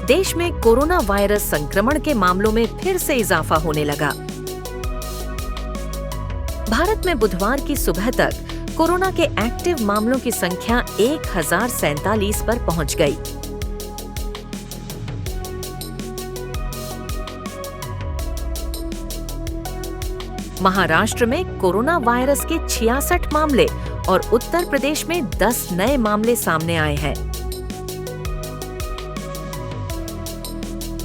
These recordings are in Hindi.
देश में कोरोना वायरस संक्रमण के मामलों में फिर से इजाफा होने लगा। भारत में बुधवार की सुबह तक कोरोना के एक्टिव मामलों की संख्या 1047 पर पहुंच गई। महाराष्ट्र में कोरोना वायरस के 66 मामले और उत्तर प्रदेश में 10 नए मामले सामने आए हैं।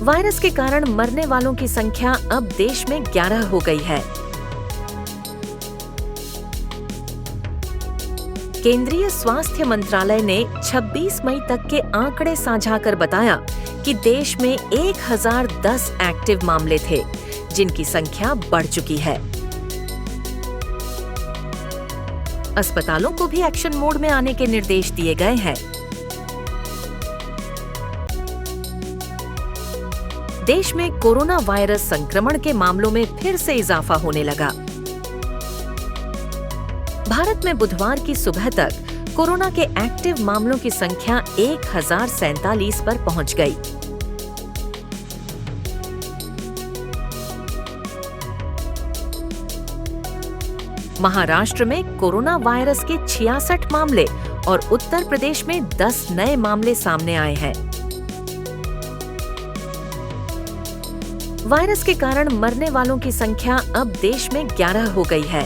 वायरस के कारण मरने वालों की संख्या अब देश में 11 हो गई है। केंद्रीय स्वास्थ्य मंत्रालय ने 26 मई तक के आंकड़े साझा कर बताया कि देश में 1010 एक्टिव मामले थे, जिनकी संख्या बढ़ चुकी है। अस्पतालों को भी एक्शन मोड में आने के निर्देश दिए गए हैं। देश में कोरोना वायरस संक्रमण के मामलों में फिर से इजाफा होने लगा। भारत में बुधवार की सुबह तक कोरोना के एक्टिव मामलों की संख्या 1047 पर पहुंच गई। महाराष्ट्र में कोरोना वायरस के 66 मामले और उत्तर प्रदेश में 10 नए मामले सामने आए हैं। वायरस के कारण मरने वालों की संख्या अब देश में 11 हो गई है।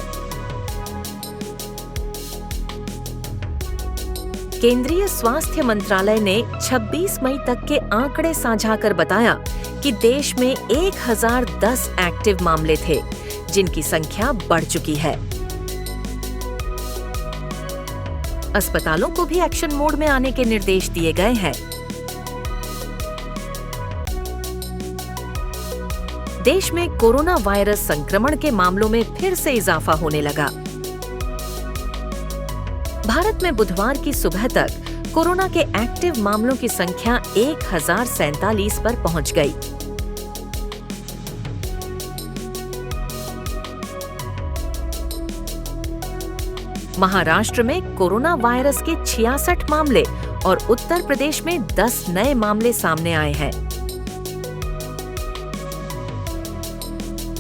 केंद्रीय स्वास्थ्य मंत्रालय ने 26 मई तक के आंकड़े साझा कर बताया कि देश में 1010 एक्टिव मामले थे, जिनकी संख्या बढ़ चुकी है। अस्पतालों को भी एक्शन मोड में आने के निर्देश दिए गए हैं। देश में कोरोना वायरस संक्रमण के मामलों में फिर से इजाफा होने लगा। भारत में बुधवार की सुबह तक कोरोना के एक्टिव मामलों की संख्या 1047 पर पहुंच गई। महाराष्ट्र में कोरोना वायरस के 66 मामले और उत्तर प्रदेश में 10 नए मामले सामने आए हैं।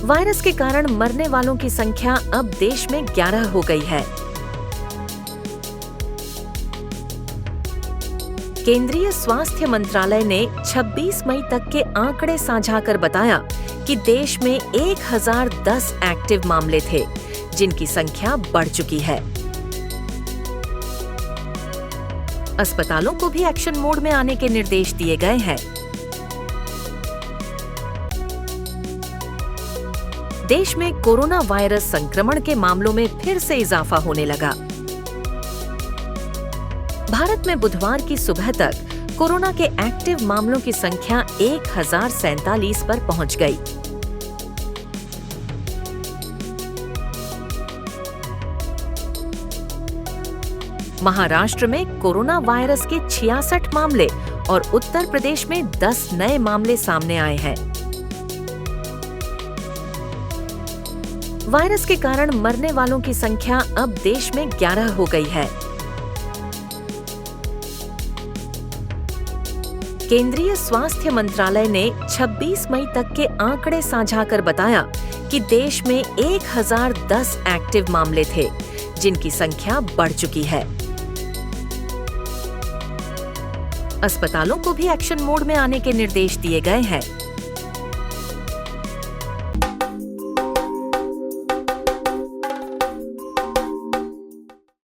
वायरस के कारण मरने वालों की संख्या अब देश में 11 हो गई है। केंद्रीय स्वास्थ्य मंत्रालय ने 26 मई तक के आंकड़े साझा कर बताया कि देश में 1010 एक्टिव मामले थे, जिनकी संख्या बढ़ चुकी है। अस्पतालों को भी एक्शन मोड में आने के निर्देश दिए गए हैं। देश में कोरोना वायरस संक्रमण के मामलों में फिर से इजाफा होने लगा। भारत में बुधवार की सुबह तक कोरोना के एक्टिव मामलों की संख्या 1047 पर पहुंच गई। महाराष्ट्र में कोरोना वायरस के 66 मामले और उत्तर प्रदेश में 10 नए मामले सामने आए हैं। वायरस के कारण मरने वालों की संख्या अब देश में 11 हो गई है। केंद्रीय स्वास्थ्य मंत्रालय ने 26 मई तक के आंकड़े साझा कर बताया कि देश में 1010 एक्टिव मामले थे, जिनकी संख्या बढ़ चुकी है। अस्पतालों को भी एक्शन मोड में आने के निर्देश दिए गए हैं।